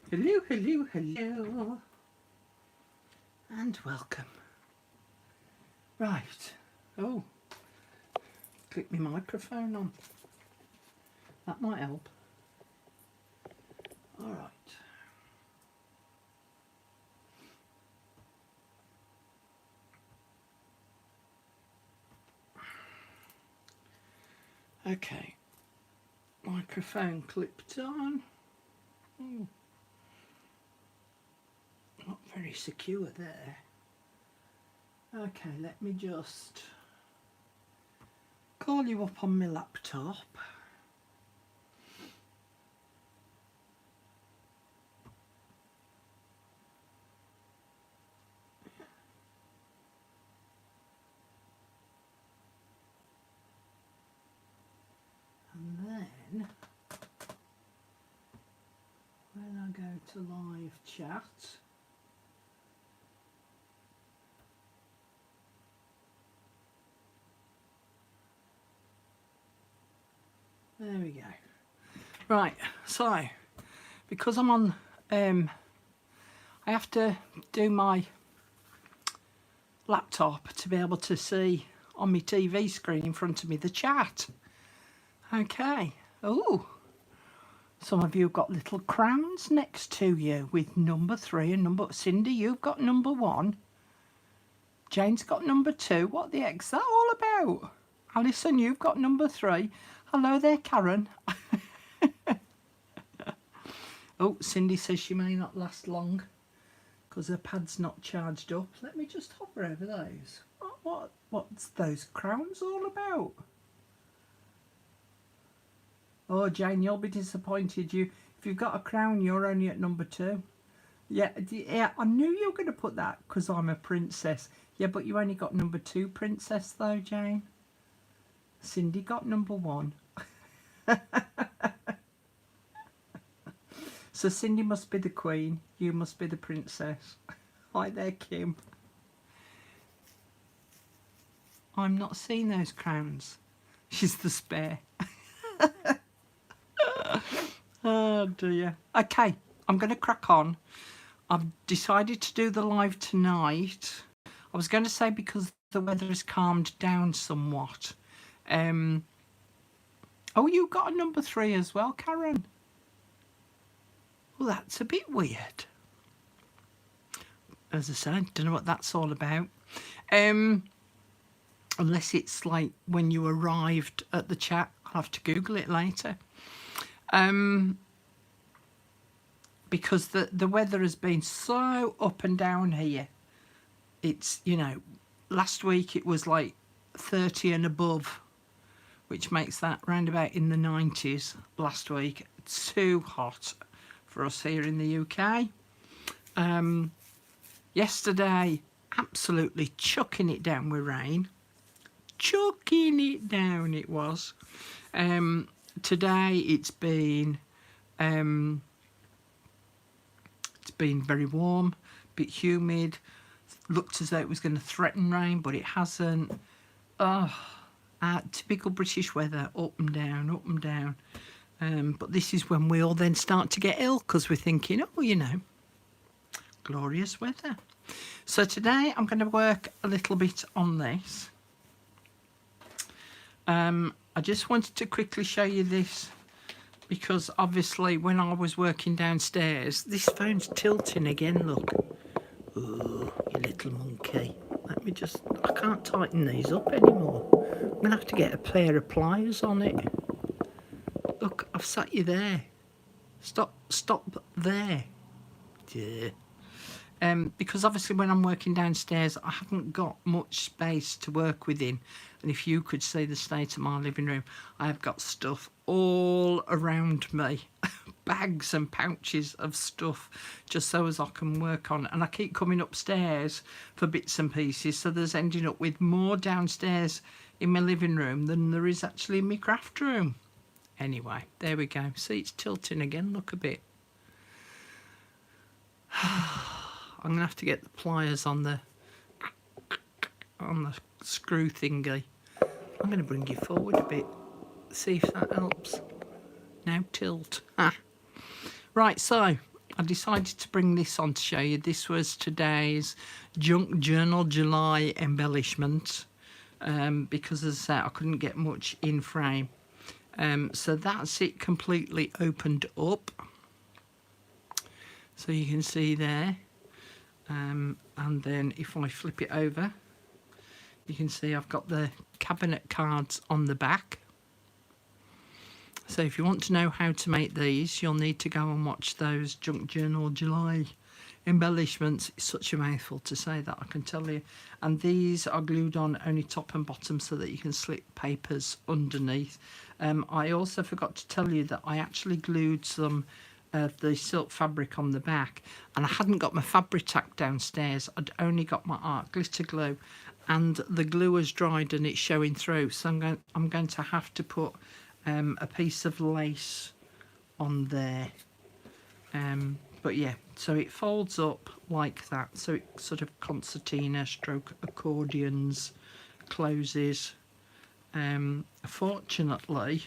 Hello, hello, hello, and welcome. Right, oh, click my microphone on. That might help. All right. Okay, microphone clipped on. Oh, not very secure there. Okay, let me just call you up on my laptop. And then when I go to live chat, there we go. Right, so because I'm on, I have to do my laptop to be able to see on my TV screen in front of me the chat. Okay. Oh, some of you have got little crowns next to you with number 3 and number... Cindy, you've got number 1. Jane's got number 2. What the heck's that all about? Alison, you've got number 3. Hello there, Karen. Oh, Cindy says she may not last long because her pad's not charged up. Let me just hover over those. What's those crowns all about? Oh, Jane, you'll be disappointed. If you've got a crown, you're only at number 2. Yeah, I knew you were going to put that because I'm a princess. Yeah, but you only got number 2 princess though, Jane. Cindy got number 1. So Cindy must be the queen. You must be the princess. Hi there, Kim. I'm not seeing those crowns. She's the spare. Oh dear. Okay, I'm going to crack on. I've decided to do the live tonight. I was going to say because the weather has calmed down somewhat. Oh, you got a number 3 as well, Karen. Well, that's a bit weird. As I said, don't know what that's all about. Unless it's like when you arrived at the chat. I'll have to Google it later. Because the weather has been so up and down here. It's, you know, last week it was like 30 and above, which makes that round about in the 90s last week. It's too hot for us here in the UK. Yesterday, absolutely chucking it down with rain. Chucking it down it was. Today it's been very warm, a bit humid. Looked as though it was going to threaten rain, but it hasn't. Typical British weather, up and down, up and down. But this is when we all then start to get ill because we're thinking, oh, you know, glorious weather. So today I'm going to work a little bit on this. I just wanted to quickly show you this because obviously when I was working downstairs, this phone's tilting again, look. Oh, you little monkey. Let me just, I can't tighten these up anymore. I'm going to have to get a pair of pliers on it. Look, I've sat you there. Stop there. Yeah. Because obviously when I'm working downstairs, I haven't got much space to work within. And if you could see the state of my living room, I have got stuff all around me. Bags and pouches of stuff just so as I can work on. And I keep coming upstairs for bits and pieces. So there's ending up with more downstairs in my living room than there is actually in my craft room. Anyway, there we go. See, it's tilting again. Look a bit. I'm going to have to get the pliers on the screw thingy. I'm going to bring you forward a bit. See if that helps. Now tilt. Right, so I decided to bring this on to show you. This was today's Junk Journal July embellishment, because as I said, I couldn't get much in frame. So that's it completely opened up. So you can see there. And then if I flip it over, you can see I've got the cabinet cards on the back. So if you want to know how to make these, you'll need to go and watch those Junk Journal July embellishments. It's such a mouthful to say that, I can tell you. And these are glued on only top and bottom so that you can slip papers underneath. I also forgot to tell you that I actually glued some of the silk fabric on the back, and I hadn't got my fabric tack downstairs. I'd only got my art glitter glue, and the glue has dried and it's showing through, so I'm going to have to put a piece of lace on there. But yeah, so it folds up like that, so it sort of concertina stroke accordions closes. Fortunately,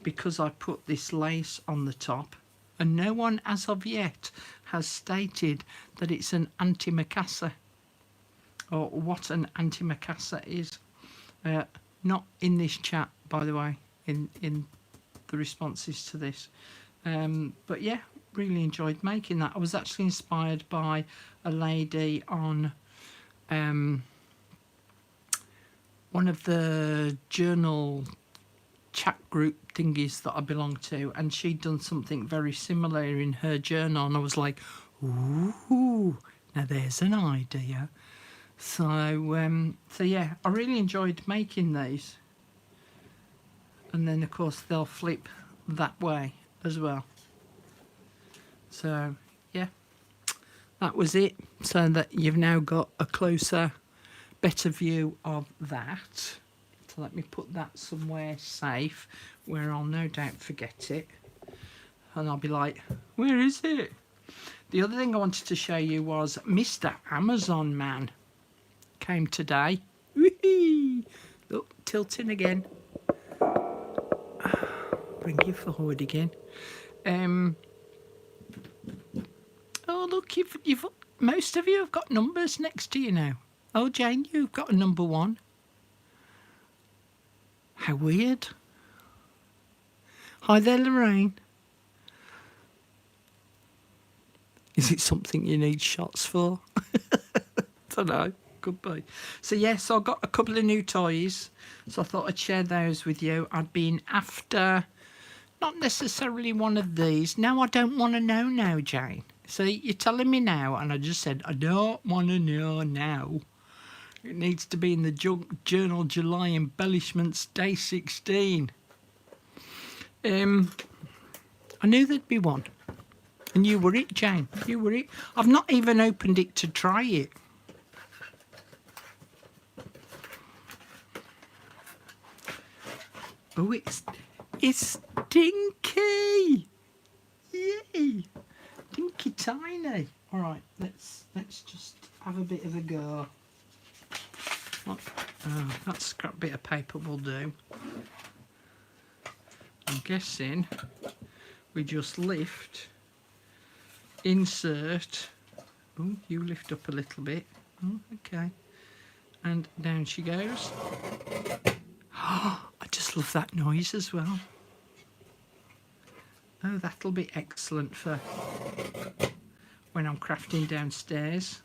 because I put this lace on the top, and no one as of yet has stated that it's an antimicassa, or what an antimicassa is. Not in this chat, by the way, in the responses to this. But yeah, really enjoyed making that. I was actually inspired by a lady on one of the journal chat group thingies that I belong to, and she'd done something very similar in her journal, and I was like, ooh, now there's an idea. So so yeah, I really enjoyed making these. And then of course they'll flip that way as well. So yeah, that was it, so that you've now got a closer, better view of that. So let me put that somewhere safe where I'll no doubt forget it, and I'll be like, where is it? The other thing I wanted to show you was Mr. Amazon Man came today. Whee! Look, tilting again. Bring you forward again. Oh look, you've most of you have got numbers next to you now. Oh Jane, you've got a number 1. How weird. Hi there, Lorraine. Is it something you need shots for? Don't know. Could be. So yes, I got a couple of new toys, so I thought I'd share those with you. I'd been after not necessarily one of these. No, I don't want to know now, Jane. So you're telling me now, and I just said I don't want to know now. It needs to be in the Junk Journal July embellishments day 16. I knew there'd be one, and you were it, Jane. You were it. I've not even opened it to try it. Oh, it's stinky! Yay! Dinky tiny. All right, let's just have a bit of a go. Oh, that scrap bit of paper will do. I'm guessing we just lift, insert. Oh, you lift up a little bit. Oh, okay, and down she goes. Oh, I just love that noise as well. Oh, that'll be excellent for when I'm crafting downstairs.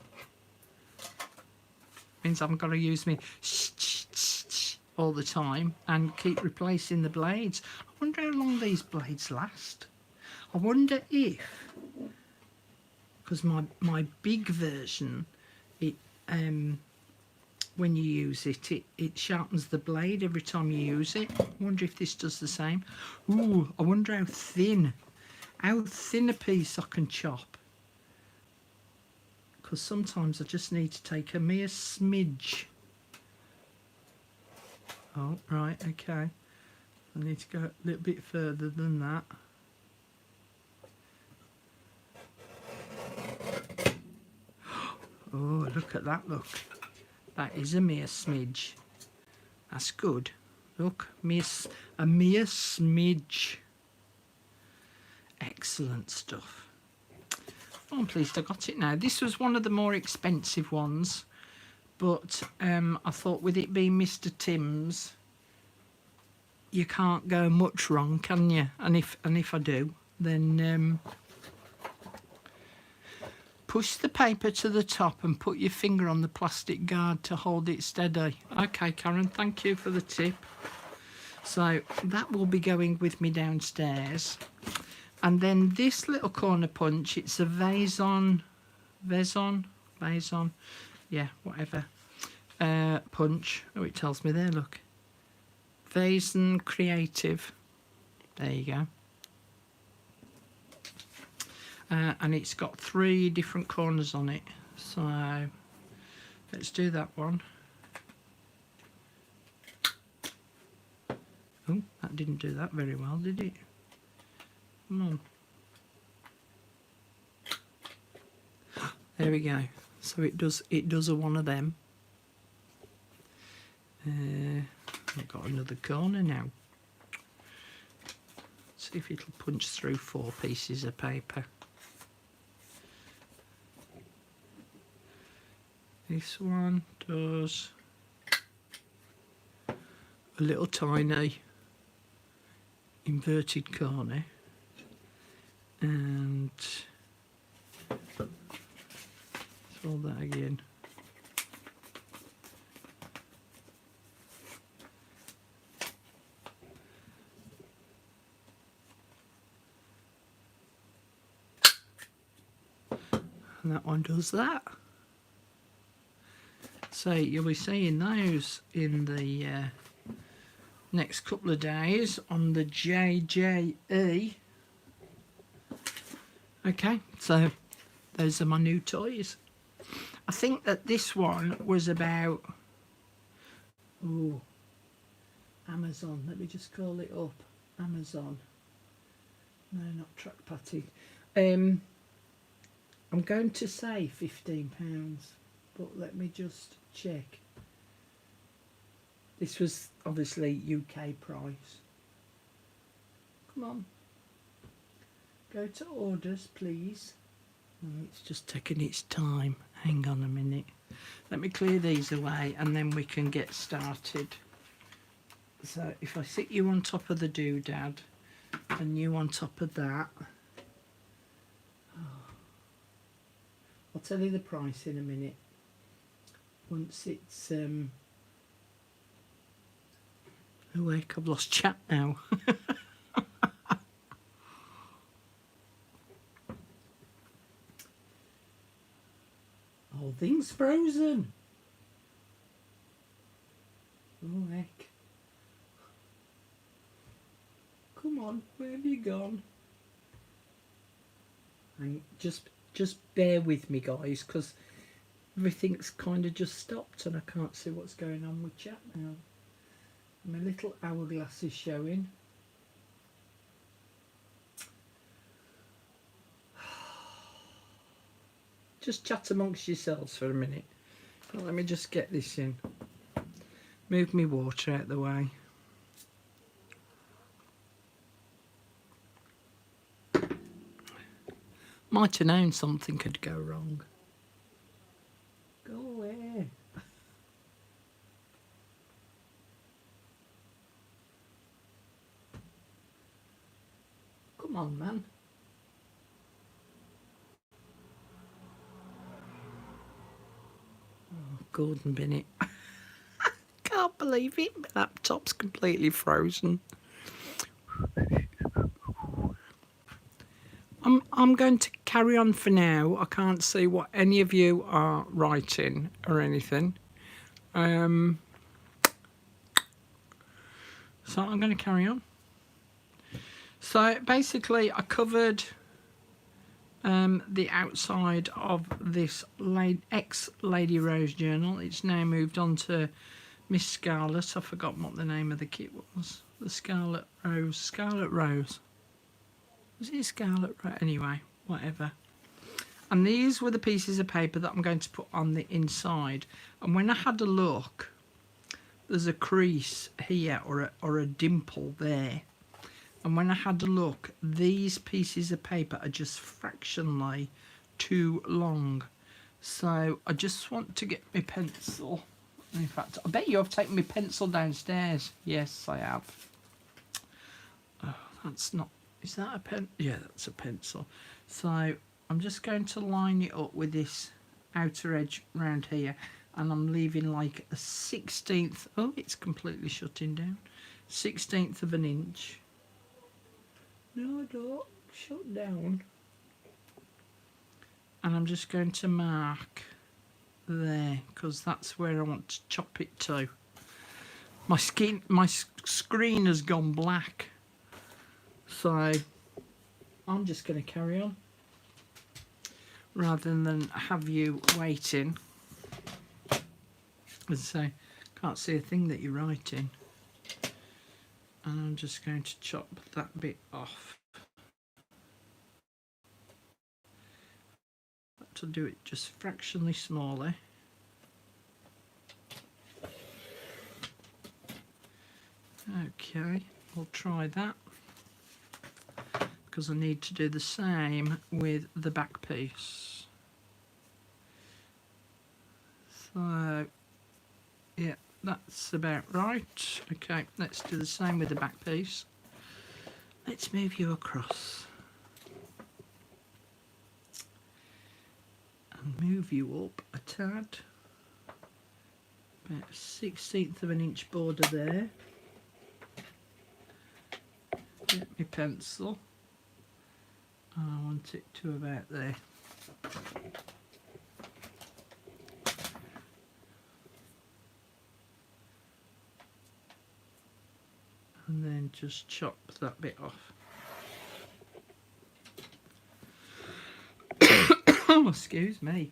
Means I've got to use me all the time and keep replacing the blades. I wonder how long these blades last. I wonder if, because my big version, it when you use it, it sharpens the blade every time you use it. I wonder if this does the same. Ooh, I wonder how thin a piece I can chop. Because sometimes I just need to take a mere smidge. Oh, right, okay. I need to go a little bit further than that. Oh, look at that, look. That is a mere smidge. That's good. Look, a mere smidge. Excellent stuff. Oh, I'm pleased I got it now. This was one of the more expensive ones, but I thought with it being Mr. Tim's, you can't go much wrong, can you? And if I do, then push the paper to the top and put your finger on the plastic guard to hold it steady. Okay, Karen, thank you for the tip. So that will be going with me downstairs. And then this little corner punch, it's a Vaison, yeah, whatever, punch. Oh, it tells me there, look. Vaison Creative. There you go. And it's got 3 different corners on it. So let's do that one. Oh, that didn't do that very well, did it? Come on. There we go. So it does a one of them. I've got another corner now. See if it'll punch through 4 pieces of paper. This one does a little tiny inverted corner, and throw that again. And that one does that. So you'll be seeing those in the next couple of days on the JJE. Okay, so those are my new toys. I think that this one was about, oh, Amazon. Let me just call it up. Amazon. No, not Track Patty. I'm going to say £15, but let me just check. This was obviously UK price. Come on. Go to orders, please. Oh, it's just taking its time. Hang on a minute. Let me clear these away and then we can get started. So if I sit you on top of the doodad and you on top of that, I'll tell you the price in a minute. Once it's oh heck, I've lost chat now. Whole thing's frozen. Oh heck. Come on, where have you gone? And just bear with me, guys, because everything's kind of just stopped and I can't see what's going on with chat now. My little hourglass is showing. Just chat amongst yourselves for a minute. Well, let me just get this in. Move me water out the way. Might have known something could go wrong. Go away. Come on, man. Oh, Gordon Bennett. Can't believe it. My laptop's completely frozen. I'm going to carry on for now. I can't see what any of you are writing or anything. So I'm going to carry on. So basically I covered the outside of this ex-Lady Rose journal. It's now moved on to Miss Scarlet. I've forgotten what the name of the kit was. The Scarlet Rose. Scarlet Rose. Was it Scarlet Rose? Anyway, whatever. And these were the pieces of paper that I'm going to put on the inside. And when I had a look, there's a crease here or a dimple there. And when I had a look, these pieces of paper are just fractionally too long. So I just want to get my pencil. In fact, I bet you I've taken my pencil downstairs. Yes, I have. Oh, that's not... Is that a pen? Yeah, that's a pencil. So I'm just going to line it up with this outer edge round here. And I'm leaving like a 1/16. Oh, it's completely shutting down. 1/16 of an inch. No, don't shut down. And I'm just going to mark there because that's where I want to chop it to. My screen has gone black, so I'm just going to carry on rather than have you waiting. As I say, can't see a thing that you're writing. And I'm just going to chop that bit off. To do it just fractionally smaller. Okay, we'll try that because I need to do the same with the back piece. So yeah, that's about right. Okay, let's do the same with the back piece. Let's move you across and move you up a tad. About 1/16 of an inch border there. Get my pencil, and I want it to about there. And then just chop that bit off. Oh, excuse me.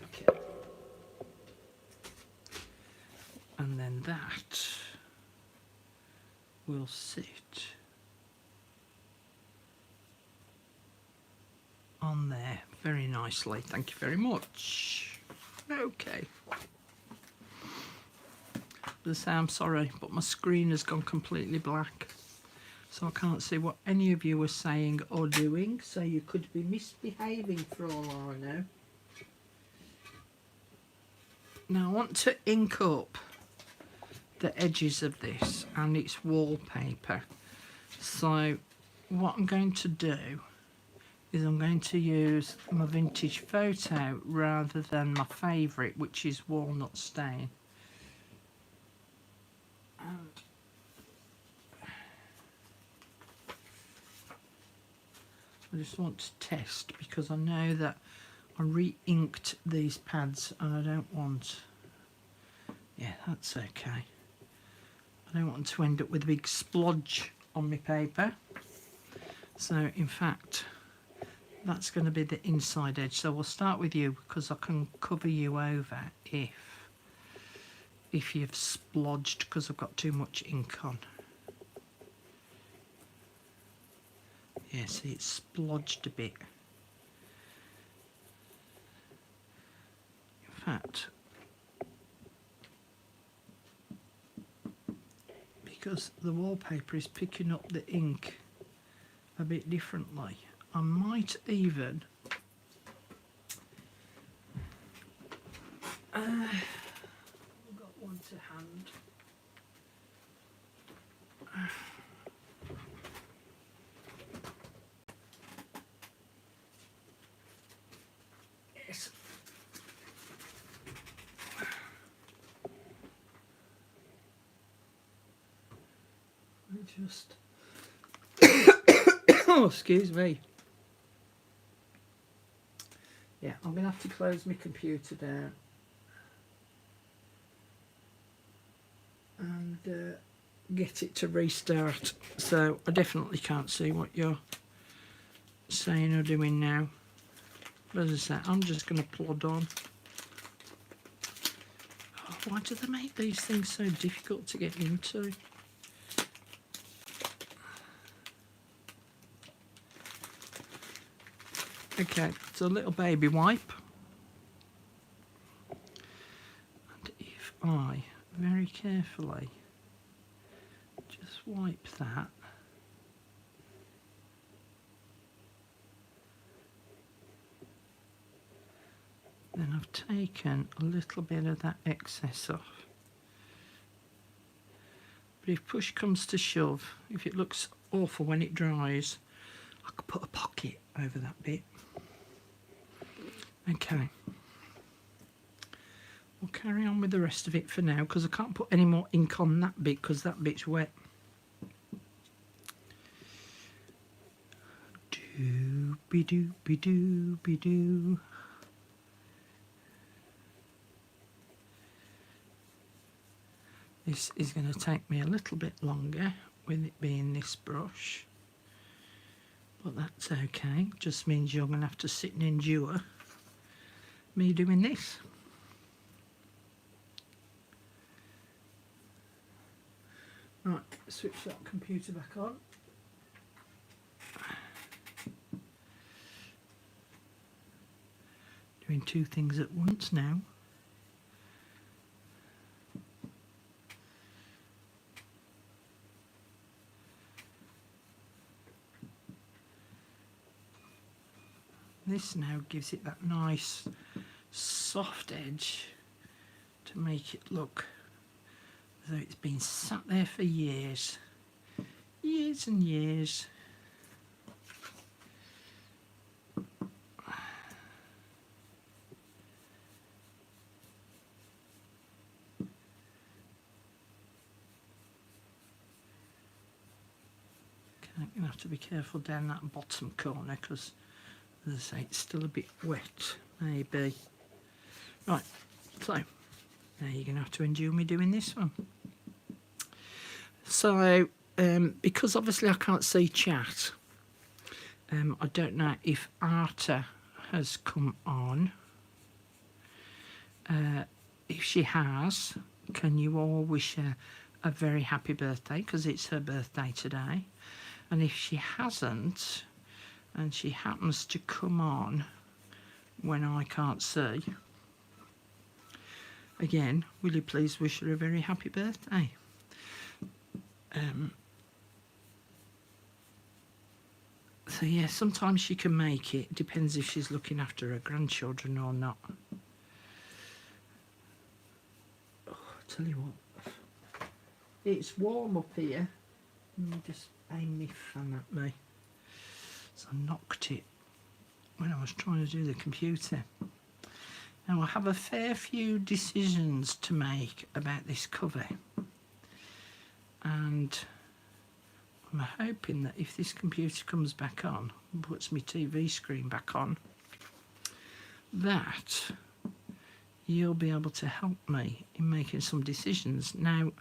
Okay. And then that will sit on there very nicely. Thank you very much. Okay. As I say, I'm sorry, but my screen has gone completely black. So I can't see what any of you are saying or doing. So you could be misbehaving for all I know. Now I want to ink up the edges of this, and it's wallpaper. So what I'm going to do is I'm going to use my vintage photo rather than my favourite, which is walnut stain. And I just want to test because I know that I re-inked these pads and I don't want... Yeah, that's okay. I don't want to end up with a big splodge on my paper. So in fact, that's going to be the inside edge. So we'll start with you because I can cover you over if you've splodged because I've got too much ink on. Yeah, see, it's splodged a bit. In fact, because the wallpaper is picking up the ink a bit differently, I might even I've got one to hand. Yes. I just oh, excuse me. Yeah, I'm going to have to close my computer down and get it to restart. So I definitely can't see what you're saying or doing now. But as I say, I'm just going to plod on. Oh, why do they make these things so difficult to get into? Okay, so a little baby wipe. And if I very carefully just wipe that I've taken a little bit of that excess off. But if push comes to shove, if it looks awful when it dries, I could put a pocket over that bit. Okay. We'll carry on with the rest of it for now because I can't put any more ink on that bit because that bit's wet. Doobie-doobie-doobie-doo. This is going to take me a little bit longer with it being this brush, but that's okay. Just means you're going to have to sit and endure me doing this. Right, switch that computer back on. Doing two things at once now. This now gives it that nice soft edge to make it look as though it's been sat there for years. Years and years. I'm going to have to be careful down that bottom corner because, as I say, it's still a bit wet, maybe. Right, so now you're going to have to endure me doing this one. So, because obviously I can't see chat, I don't know if Arta has come on. If she has, can you all wish her a very happy birthday because it's her birthday today? And if she hasn't, and she happens to come on when I can't see, again, will you please wish her a very happy birthday? So yeah, sometimes she can make it. Depends if she's looking after her grandchildren or not. Oh, I tell you what, it's warm up here. Let me just aim my fan at me. So I knocked it when I was trying to do the computer. Now I have a fair few decisions to make about this cover, and I'm hoping that if this computer comes back on and puts my TV screen back on, that you'll be able to help me in making some decisions. Now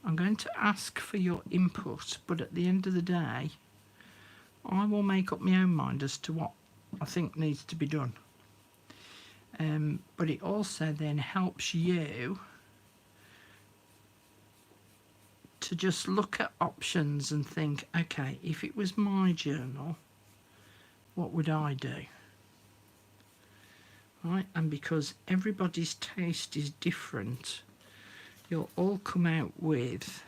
I'm going to ask for your input, but at the end of the day I will make up my own mind as to what I think needs to be done. But it also then helps you to just look at options and think, okay, if it was my journal, what would I do? Right, and because everybody's taste is different, you'll all come out with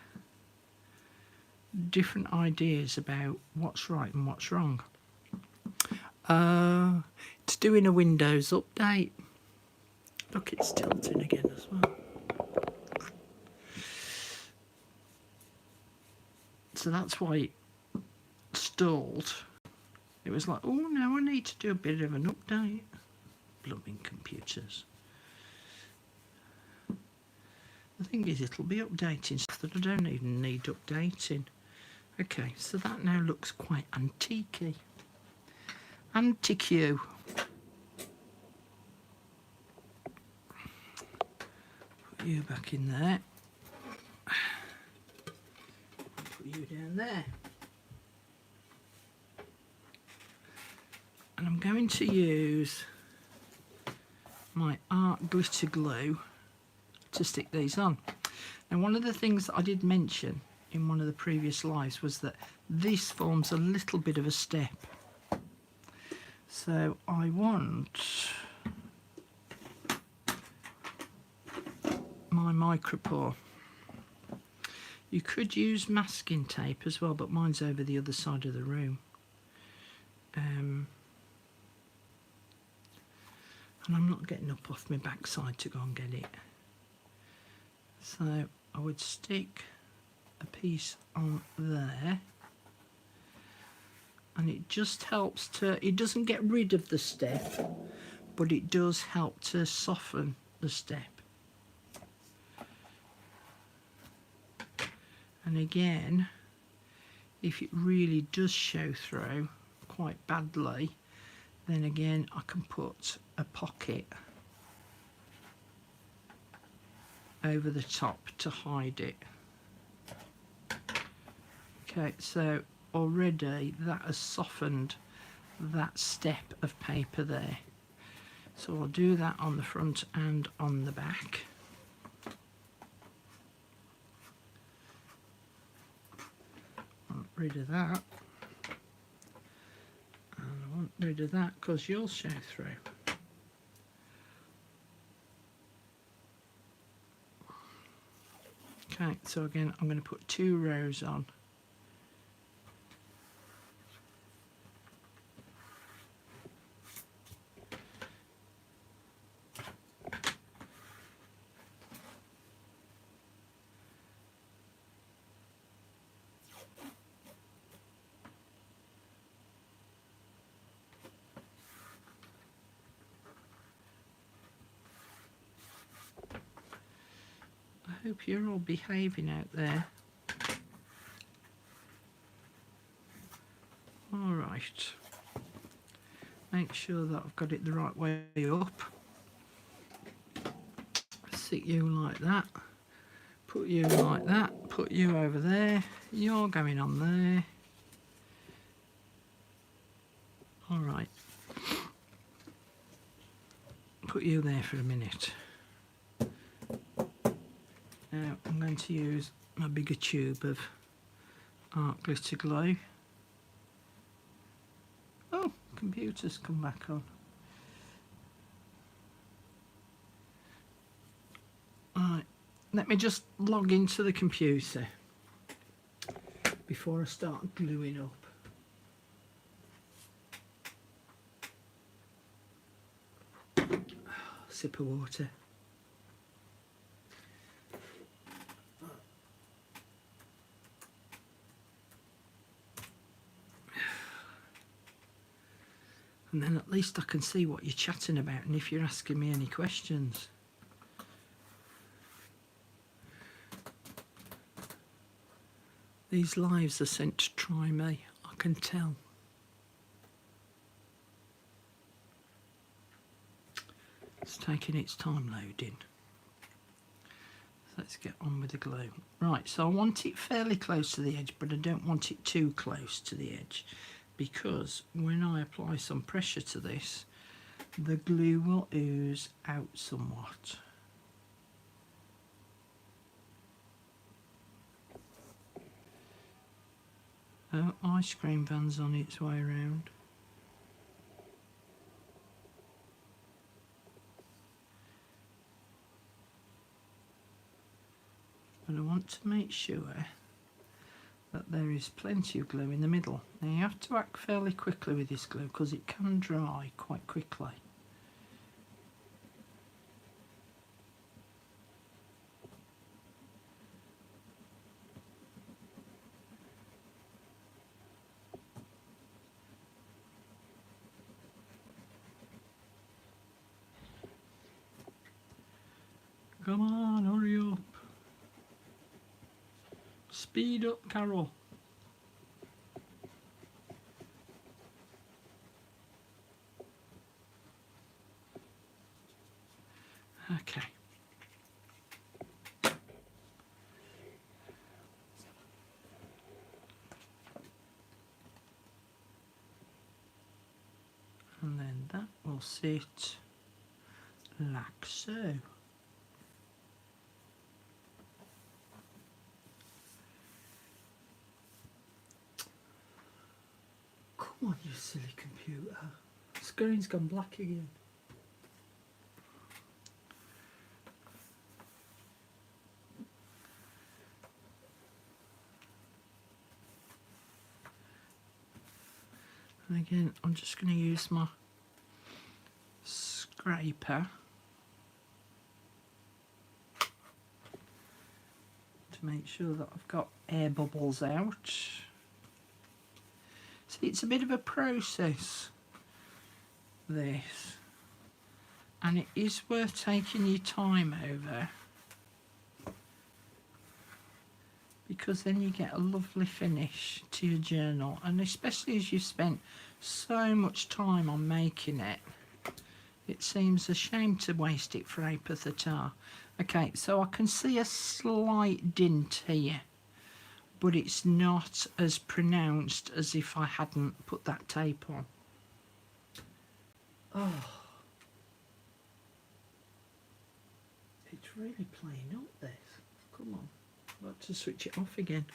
different ideas about what's right and what's wrong. It's doing a Windows update. Look, it's tilting again as well. So that's why it stalled. It was like, oh no, I need to do a bit of an update. Blooming computers. The thing is, it'll be updating stuff that I don't even need updating. Okay, so that now looks quite antique-y. Antique. Put you back in there. Put you down there. And I'm going to use my art glitter glue to stick these on. And one of the things that I did mention in one of the previous lives was that this forms a little bit of a step. So I want my micropore. You could use masking tape as well, but mine's over the other side of the room. And and I'm not getting up off my backside to go and get it. So I would stick a piece on there, and it just helps to, it doesn't get rid of the step, but it does help to soften the step. And again, if it really does show through quite badly, then again I can put a pocket over the top to hide it. Okay, so already that has softened that step of paper there. So I'll do that on the front and on the back. Want rid of that. And I want rid of that because you'll show through. Okay, so again I'm going to put 2 rows on. I hope you're all behaving out there. All right. Make sure that I've got it the right way up. Sit you like that. Put you like that. Put you over there. You're going on there. All right. Put you there for a minute. Now I'm going to use my bigger tube of art glitter glue. Oh, computer's come back on. Alright, let me just log into the computer before I start gluing up. Sip of water. And then at least I can see what you're chatting about and if you're asking me any questions. These lives are sent to try me, I can tell. It's taking its time loading. Let's get on with the glue. Right, so I want it fairly close to the edge, but I don't want it too close to the edge, because when I apply some pressure to this, the glue will ooze out somewhat. Oh, ice cream van's on its way around. But I want to make sure that there is plenty of glue in the middle. Now you have to act fairly quickly with this glue because it can dry quite quickly. Come on, hurry up. Speed up, Carol. Okay. And then that will sit like so. Come on, you silly computer. The screen's gone black again. And again, I'm just going to use my scraper to make sure that I've got air bubbles out. See, it's a bit of a process, this, and it is worth taking your time over, because then you get a lovely finish to your journal, and especially as you've spent so much time on making it, it seems a shame to waste it for apathy. Okay, so I can see a slight dint here, but it's not as pronounced as if I hadn't put that tape on. Oh, it's really playing up this. Come on, I've got to switch it off again.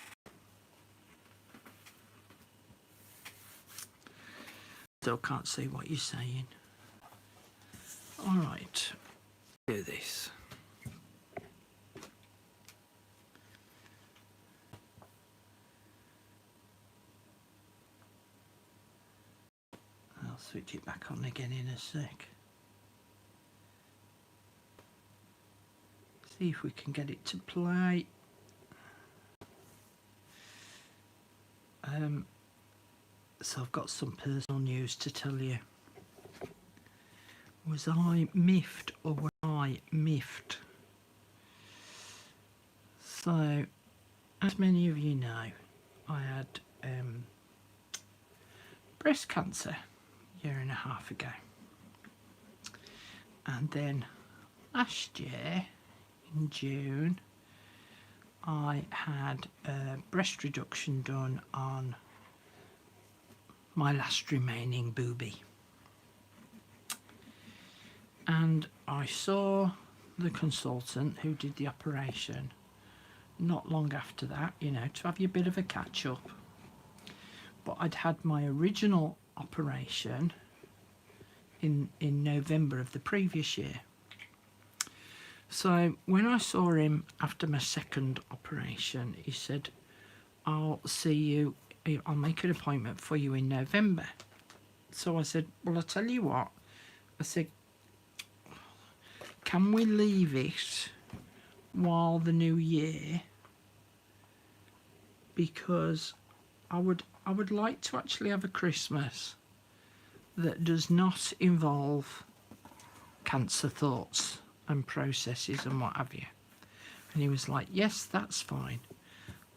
Still can't see what you're saying. All right, do this. I'll switch it back on again in a sec. See if we can get it to play. So I've got some personal news to tell you. Was I miffed or was I miffed? So, as many of you know, I had breast cancer a year and a half ago. And then last year, in June, I had a breast reduction done on my last remaining boobie. And I saw the consultant who did the operation not long after that, you know, to have you a bit of a catch up. But I'd had my original operation in November of the previous year. So when I saw him after my second operation, he said, I'll see you, I'll make an appointment for you in November. So I said, well, I'll tell you what, I said, can we leave it while the new year? Because I would like to actually have a Christmas that does not involve cancer thoughts and processes and what have you. And he was like, yes, that's fine.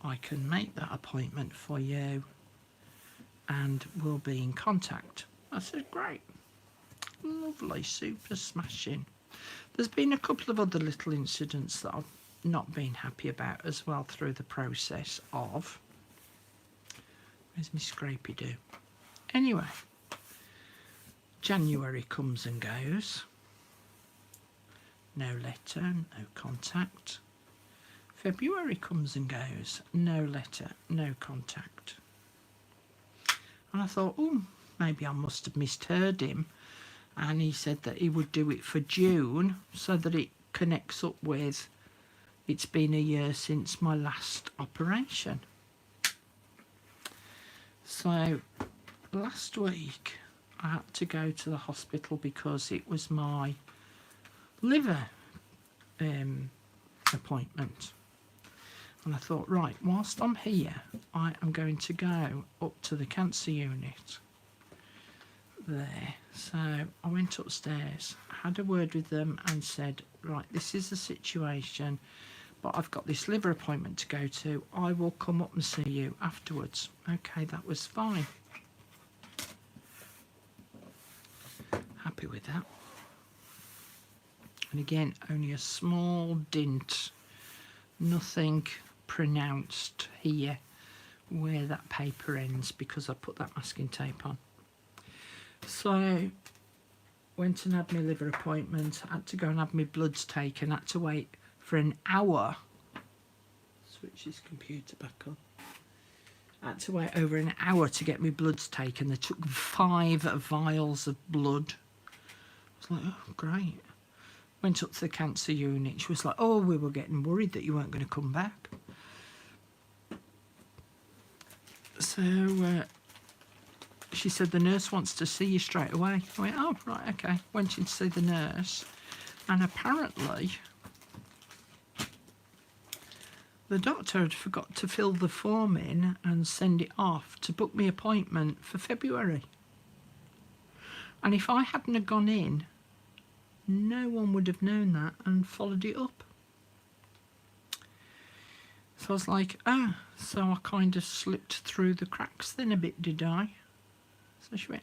I can make that appointment for you and we'll be in contact. I said, great. Lovely, super smashing. There's been a couple of other little incidents that I've not been happy about as well through the process of... Where's my scrapey do? Anyway, January comes and goes. No letter, no contact. February comes and goes. No letter, no contact. And I thought, oh, maybe I must have misheard him. And he said that he would do it for June so that it connects up with it's been a year since my last operation. So last week I had to go to the hospital because it was my liver appointment. And I thought, right, whilst I'm here, I am going to go up to the cancer unit there. So I went upstairs, had a word with them and said, right, this is the situation, but I've got this liver appointment to go to. I will come up and see you afterwards. Okay, that was fine. Happy with that. And again, only a small dint, nothing pronounced here where that paper ends because I put that masking tape on. So went and had my liver appointment, had to go and have my bloods taken, had to wait for an hour. Switch this computer back on. Had to wait over an hour to get my bloods taken. They took 5 vials of blood. I was like, oh, great. Went up to the cancer unit. She was like, oh, we were getting worried that you weren't going to come back. So she said, the nurse wants to see you straight away. I went, oh, right, okay. Went in to see the nurse. And apparently, the doctor had forgot to fill the form in and send it off to book me an appointment for February. And if I hadn't have gone in, no one would have known that and followed it up. So I was like, oh, so I kind of slipped through the cracks then a bit, did I? So she went,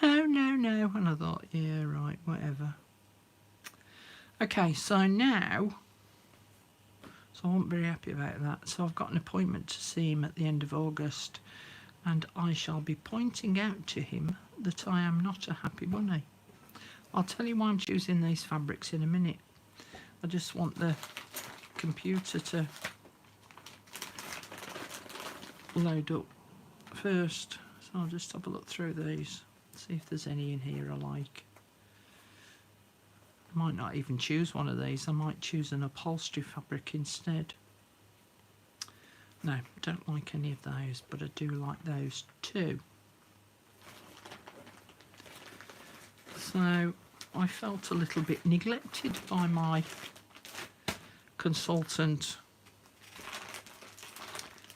no, no, no. And I thought, yeah, right, whatever. Okay, so now, so I wasn't very happy about that. So I've got an appointment to see him at the end of August, and I shall be pointing out to him that I am not a happy bunny. I'll tell you why I'm choosing these fabrics in a minute. I just want the computer to load up first. So I'll just have a look through these, see if there's any in here I like. I might not even choose one of these. I might choose an upholstery fabric instead. No, don't like any of those, but I do like those too. So I felt a little bit neglected by my consultant.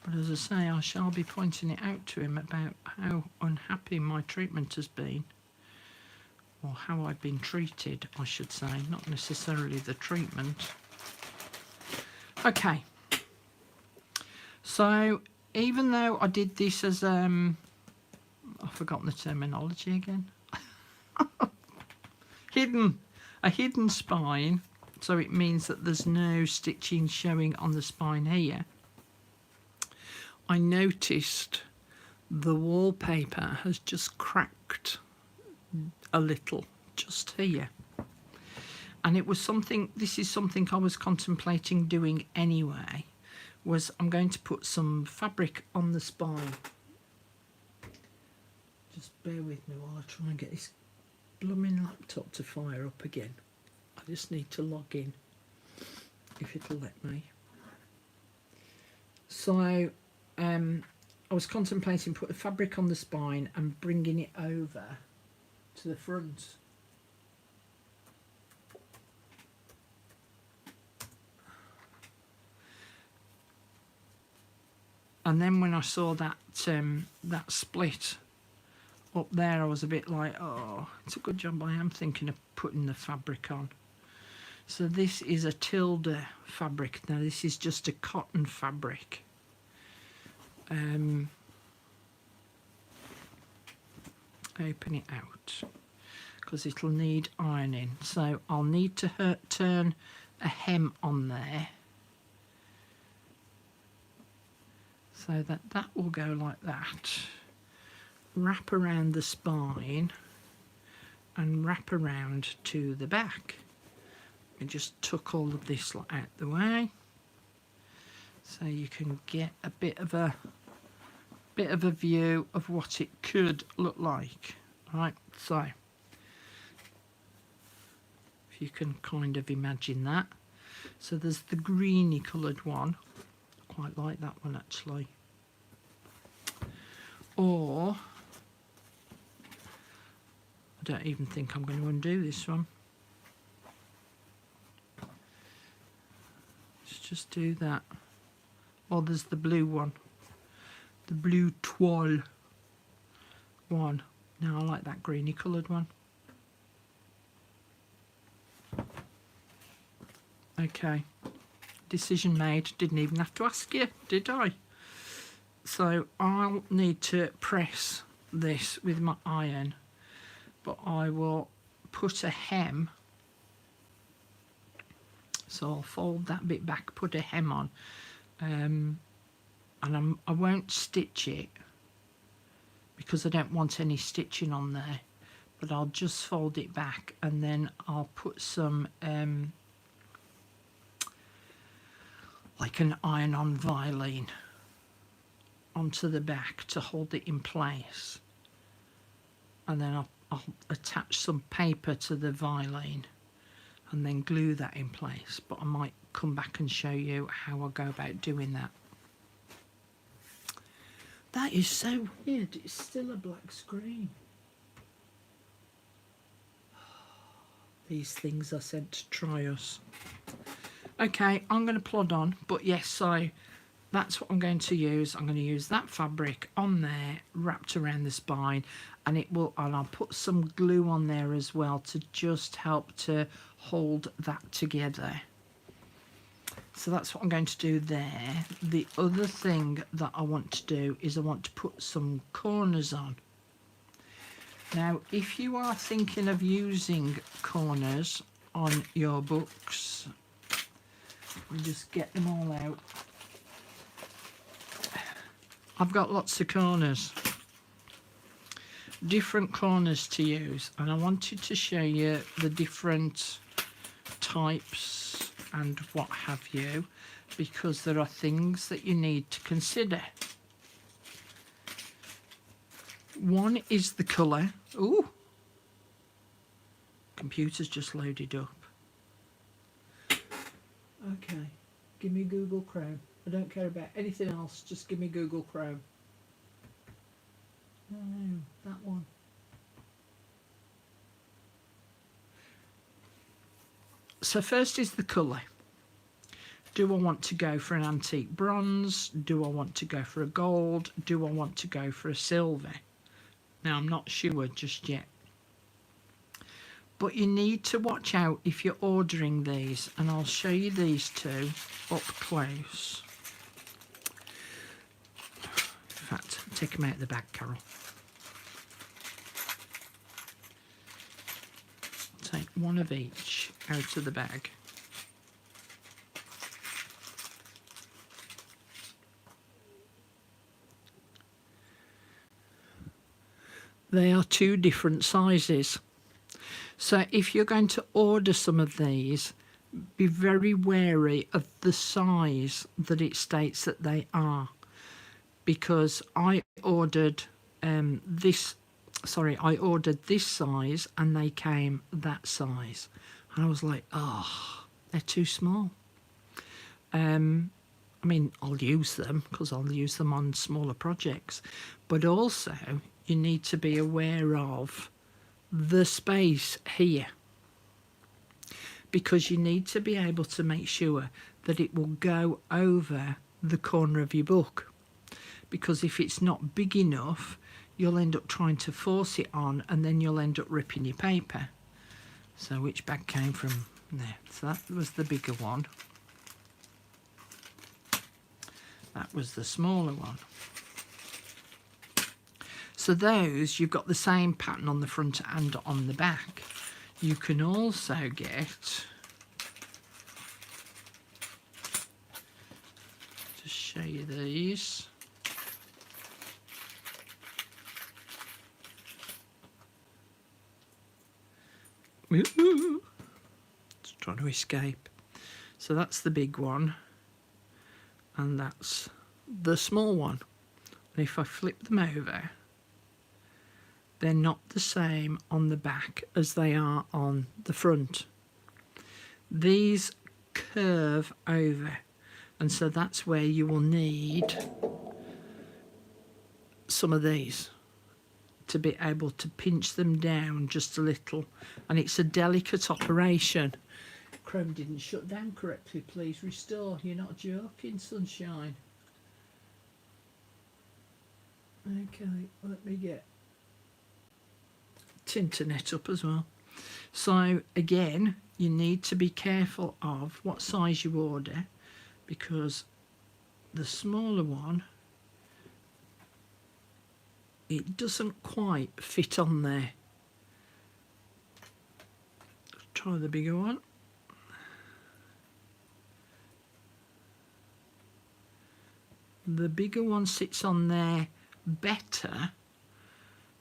But as I say, I shall be pointing it out to him about how unhappy my treatment has been. Or how I've been treated, I should say, not necessarily the treatment. Okay. So, even though I did this as, I've forgotten the terminology again. A hidden spine, so it means that there's no stitching showing on the spine here. I noticed the wallpaper has just cracked a little just here, and it was something, this is something I was contemplating doing anyway, was I'm going to put some fabric on the spine. Just bear with me while I try and get this blooming laptop to fire up again. I just need to log in if it'll let me. So I was contemplating putting fabric on the spine and bringing it over to the front. And then when I saw that that split up there, I was a bit like, oh, it's a good job I am thinking of putting the fabric on. So this is a tilde fabric. Now this is just a cotton fabric. Open it out because it'll need ironing, so I'll need to turn a hem on there so that will go like that, wrap around the spine and wrap around to the back. I just took all of this out the way so you can get a bit of a view of what it could look like. Right, so if you can kind of imagine that. So there's the greeny coloured one. I quite like that one actually. Or I don't even think I'm going to undo this one. Let's just do that. Or there's the blue one. The blue toile one. Now I like that greeny coloured one. Okay, decision made. Didn't even have to ask you, did I? So I'll need to press this with my iron, but I will put a hem. So I'll fold that bit back, put a hem on, and I won't stitch it because I don't want any stitching on there, but I'll just fold it back and then I'll put some like an iron-on violin onto the back to hold it in place, and then I'll attach some paper to the violin and then glue that in place, but I might come back and show you how I go about doing that. That is so weird. It's still a black screen. These things are sent to try us. Okay, I'm going to plod on. But yes, so that's what I'm going to use. I'm going to use that fabric on there, wrapped around the spine, and it will. And I'll put some glue on there as well to just help to hold that together. So that's what I'm going to do there. The other thing that I want to do is I want to put some corners on. Now, if you are thinking of using corners on your books, we'll just get them all out. I've got lots of corners, different corners to use, and I wanted to show you the different types and what have you, because there are things that you need to consider. One is the colour. Ooh, computer's just loaded up. Okay, give me Google Chrome. I don't care about anything else, just give me Google Chrome. No, that one. So first is the colour. Do I want to go for an antique bronze? Do I want to go for a gold? Do I want to go for a silver? Now, I'm not sure just yet. But you need to watch out if you're ordering these, and I'll show you these two up close. In fact, take them out of the bag, Carol. Take one of each out of the bag. They are two different sizes. So if you're going to order some of these, be very wary of the size that it states that they are. Because I ordered this size and they came that size. And I was like, oh, they're too small. I mean, I'll use them because I'll use them on smaller projects. But also, you need to be aware of the space here, because you need to be able to make sure that it will go over the corner of your book, because if it's not big enough, you'll end up trying to force it on and then you'll end up ripping your paper. So which bag came from there? So that was the bigger one. That was the smaller one. So those, you've got the same pattern on the front and on the back. You can also get, to show you these, it's trying to escape. So that's the big one, and that's the small one. And if I flip them over, they're not the same on the back as they are on the front. These curve over, and so that's where you will need some of these to be able to pinch them down just a little. And it's a delicate operation. Chrome didn't shut down correctly. Please restore. You're not joking, sunshine. Okay, let me get Tinternet up as well. So again, you need to be careful of what size you order, because the smaller one, it doesn't quite fit on there. Try the bigger one. The bigger one sits on there better,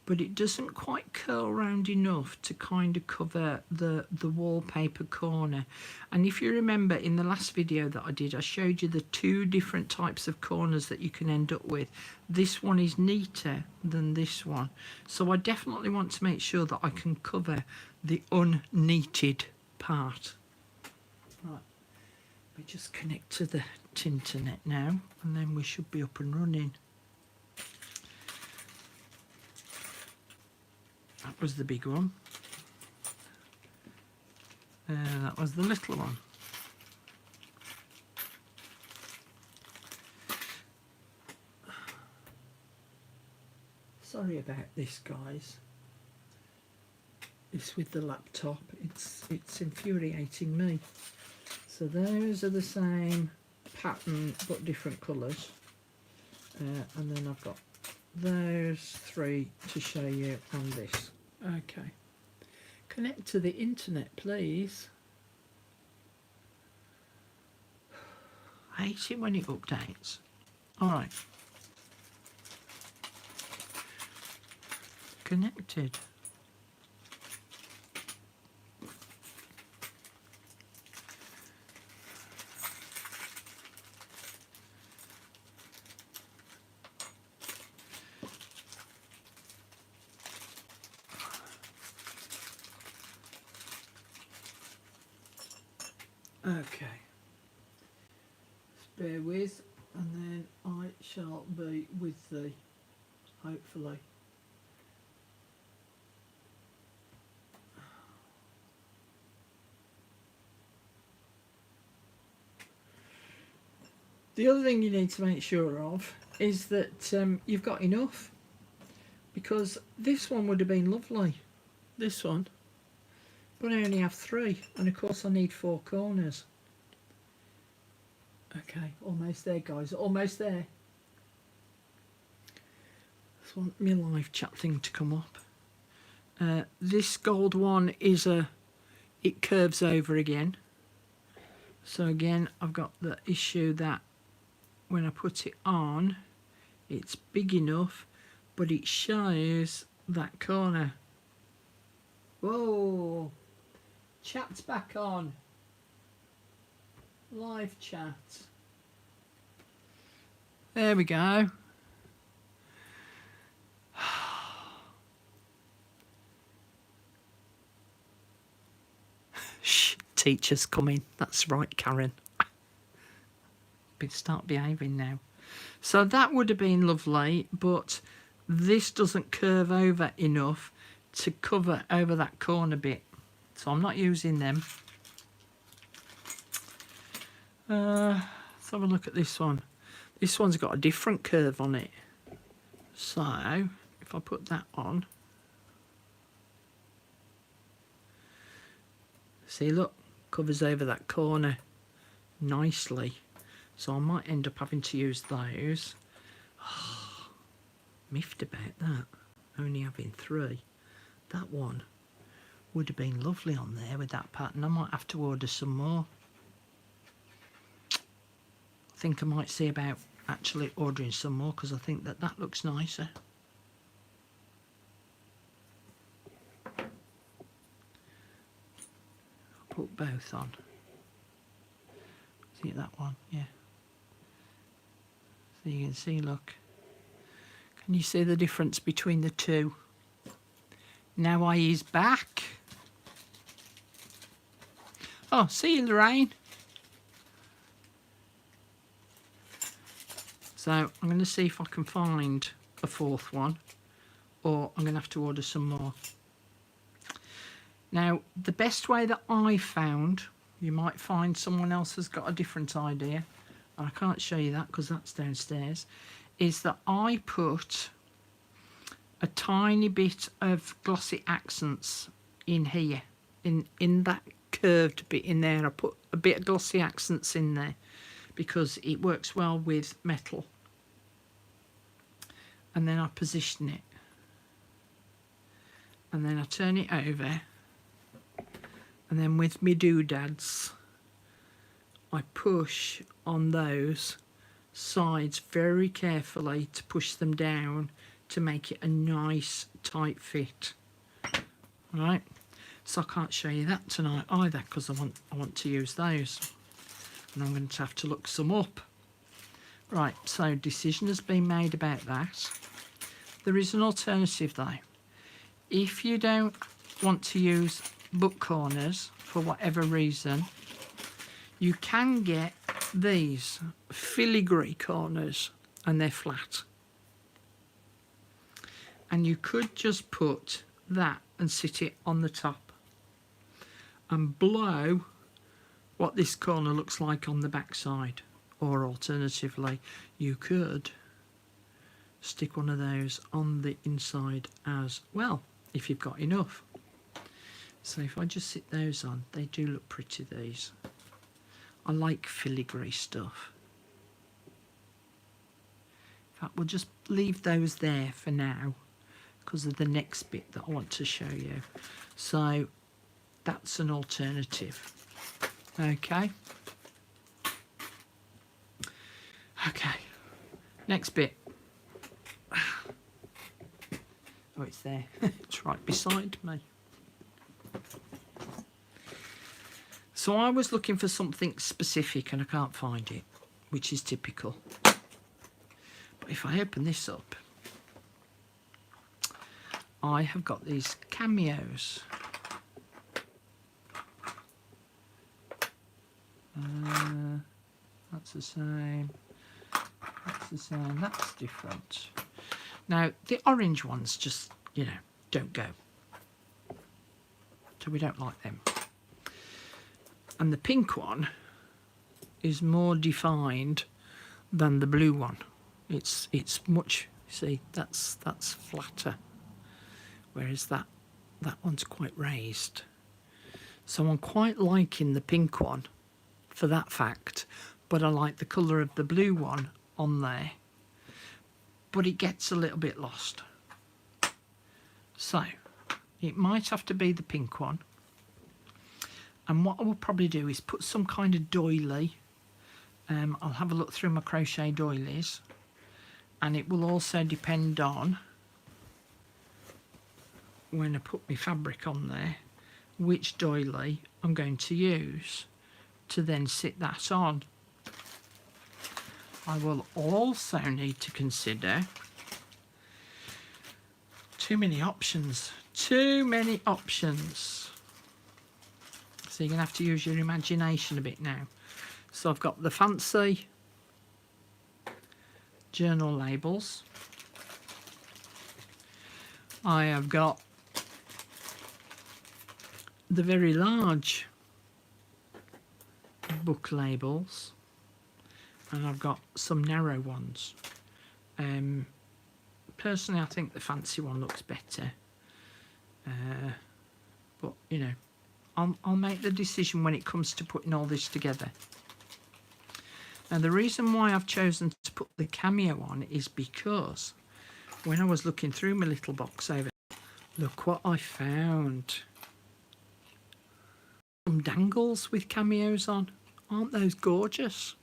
but it doesn't quite curl round enough to kind of cover the wallpaper corner. And if you remember in the last video that I did, I showed you the two different types of corners that you can end up with. This one is neater than this one, so I definitely want to make sure that I can cover the unneated part. Right, we just connect to the Tinternet now, and then we should be up and running. was the big one. That was the little one. Sorry about this, guys. This with the laptop, it's infuriating me. So those are the same pattern but different colours, and then I've got those three to show you and this. Okay, connect to the internet, please. I hate it when it updates. Alright, connected. Okay, bear with, and then I shall be with thee, hopefully. The other thing you need to make sure of is that you've got enough, because this one would have been lovely, this one. But I only have 3, and of course I need 4 corners. Okay, almost there, guys, almost there. Just want my live chat thing to come up. This gold one is it curves over again. So again, I've got the issue that when I put it on, it's big enough, but it shows that corner. Whoa! Chat's back on. Live chat. There we go. Shh, teacher's coming. That's right, Karen. Start behaving now. So that would have been lovely, but this doesn't curve over enough to cover over that corner bit. So I'm not using them. Let's have a look at this one. This one's got a different curve on it. So if I put that on, see, look, covers over that corner nicely. So I might end up having to use those. Oh, miffed about that, only having 3. That one would have been lovely on there with that pattern. I might have to order some more. I think I might see about actually ordering some more, because I think that that looks nicer. I'll put both on. See that one? Yeah. So you can see, look. Can you see the difference between the two? Now I ease back. Oh, see you, Lorraine. So I'm going to see if I can find a 4th one, or I'm going to have to order some more. Now, the best way that I found, you might find someone else has got a different idea, and I can't show you that because that's downstairs, is that I put a tiny bit of glossy accents in here, in that curved bit in there. I put a bit of glossy accents in there because it works well with metal. And then I position it, and then I turn it over, and then with my doodads I push on those sides very carefully to push them down to make it a nice tight fit. Right, so I can't show you that tonight either because I want to use those, and I'm going to have to look some up. Right, so decision has been made about that. There is an alternative though. If you don't want to use book corners for whatever reason, you can get these filigree corners, and they're flat. And you could just put that and sit it on the top and blow what this corner looks like on the back side. Or alternatively, you could stick one of those on the inside as well, if you've got enough. So if I just sit those on, they do look pretty, these. I like filigree stuff. In fact, we'll just leave those there for now because of the next bit that I want to show you. So that's an alternative. Okay. Okay. Next bit. Oh, it's there. It's right beside me. So I was looking for something specific and I can't find it, which is typical. But if I open this up, I have got these Cameos. That's the same. That's the same. That's different. Now, the orange ones just, you know, don't go. So we don't like them. And the pink one is more defined than the blue one. It's much, see, that's flatter. Whereas that one's quite raised. So I'm quite liking the pink one for that fact, but I like the colour of the blue one on there. But it gets a little bit lost. So it might have to be the pink one. And what I will probably do is put some kind of doily. I'll have a look through my crochet doilies. And it will also depend on, when I put my fabric on there, which doily I'm going to use to then sit that on. I will also need to consider too many options. Too many options. So you're going to have to use your imagination a bit now. So I've got the fancy journal labels. I have got the very large book labels. And I've got some narrow ones. Personally, I think the fancy one looks better. But, you know, I'll make the decision when it comes to putting all this together. Now, the reason why I've chosen to put the Cameo on is because when I was looking through my little box over, look what I found. Some dangles with Cameos on. Aren't those gorgeous?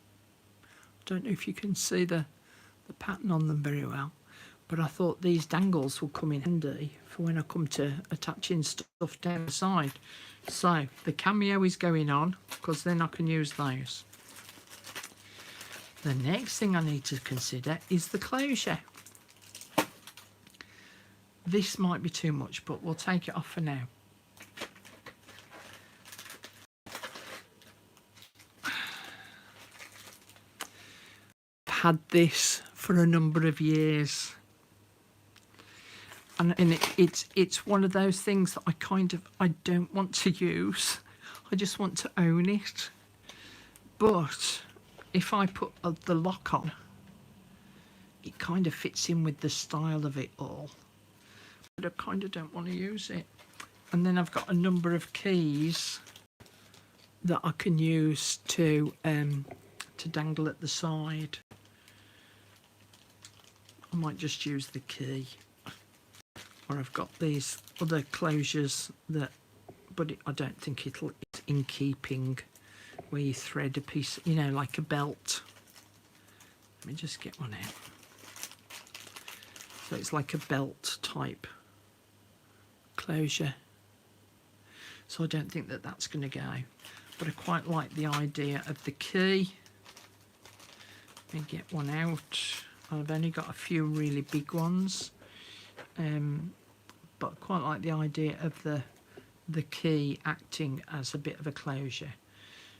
Don't know if you can see the pattern on them very well, but I thought these dangles will come in handy for when I come to attaching stuff down the side. So the Cameo is going on because then I can use those. The next thing I need to consider is the closure. This might be too much, but we'll take it off for now. Had this for a number of years, and it's one of those things that I don't want to use. I just want to own it. But if I put the lock on, it kind of fits in with the style of it all, but I kind of don't want to use it. And then I've got a number of keys that I can use to dangle at the side. I might just use the key, or I've got these other closures that, but I don't think it's in keeping, where you thread a piece, you know, like a belt. Let me just get one out. So it's like a belt type closure. So I don't think that that's going to go, but I quite like the idea of the key. Let me get one out. I've only got a few really big ones, but I quite like the idea of the key acting as a bit of a closure.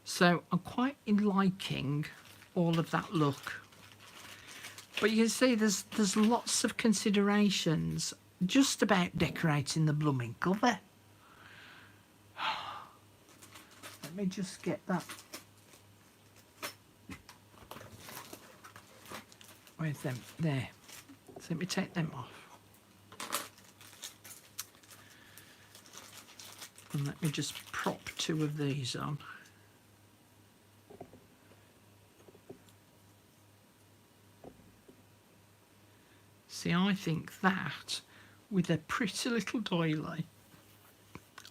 So I'm quite liking all of that look. But you can see there's lots of considerations just about decorating the blooming cover. Let me just get that. Where's them? There. So let me take them off. And let me just prop 2 of these on. See, I think that with a pretty little doily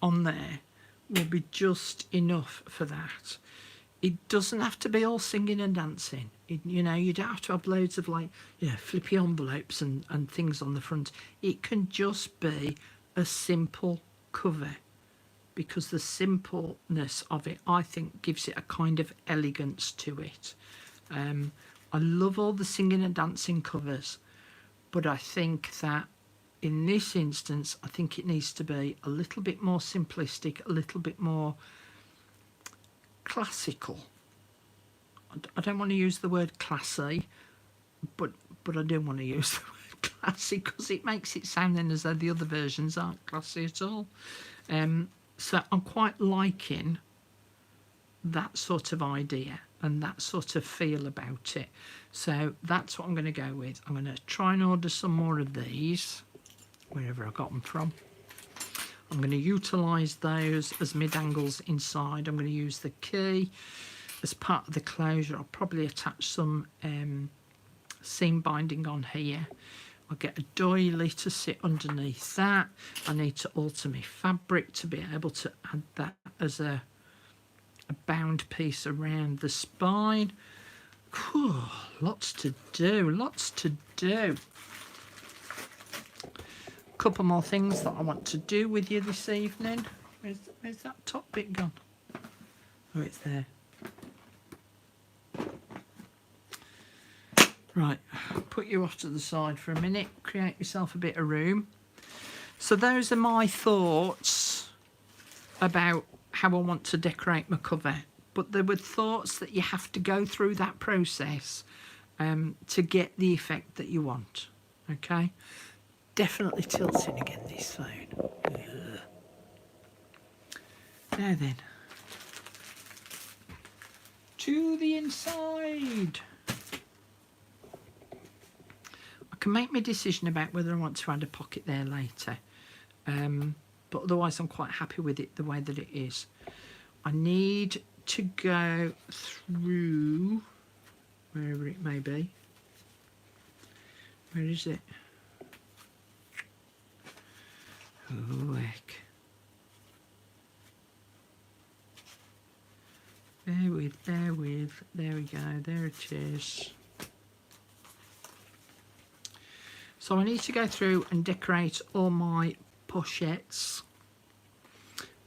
on there will be just enough for that. It doesn't have to be all singing and dancing. You know, you don't have to have loads of like, you know, flippy envelopes and things on the front. It can just be a simple cover, because the simpleness of it, I think, gives it a kind of elegance to it. I love all the singing and dancing covers, but I think that in this instance, I think it needs to be a little bit more simplistic, a little bit more classical. I don't want to use the word classy, but I do want to use the word classy, because it makes it sound then as though the other versions aren't classy at all. So I'm quite liking that sort of idea and that sort of feel about it. So that's what I'm going to go with. I'm going to try and order some more of these, wherever I got them from. I'm going to utilise those as mid-angles inside. I'm going to use the key as part of the closure. I'll probably attach some seam binding on here. I'll get a doily to sit underneath that. I need to alter my fabric to be able to add that as a bound piece around the spine. Whew, lots to do, lots to do. A couple more things that I want to do with you this evening. Where's that top bit gone? Oh, it's there. Right, put you off to the side for a minute, create yourself a bit of room. So those are my thoughts about how I want to decorate my cover. But there were thoughts that you have to go through that process to get the effect that you want, okay? Definitely tilting again, this phone. Ugh. Now then, to the inside. I can make my decision about whether I want to add a pocket there later, but otherwise I'm quite happy with it the way that it is. I need to go through wherever it may be. Where is it? Oh heck. Bear with, there we go, there it is. So I need to go through and decorate all my pochettes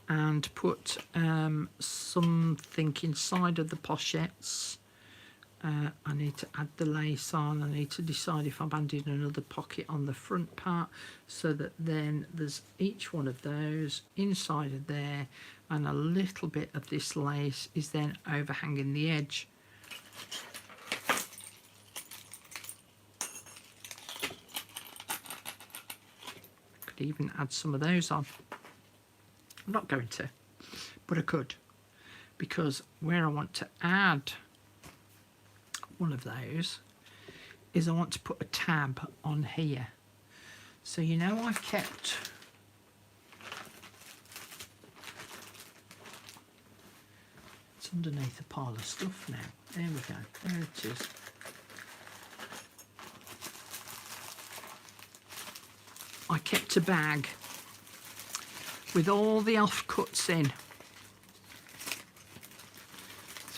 and put something inside of the pochettes. I need to add the lace on. I need to decide if I'm adding another pocket on the front part, so that then there's each one of those inside of there, and a little bit of this lace is then overhanging the edge. Even add some of those on. I'm not going to, but I could, because where I want to add one of those is I want to put a tab on here. So you know, I've kept it's underneath a pile of stuff now. There we go, there it is. I kept a bag with all the offcuts in. So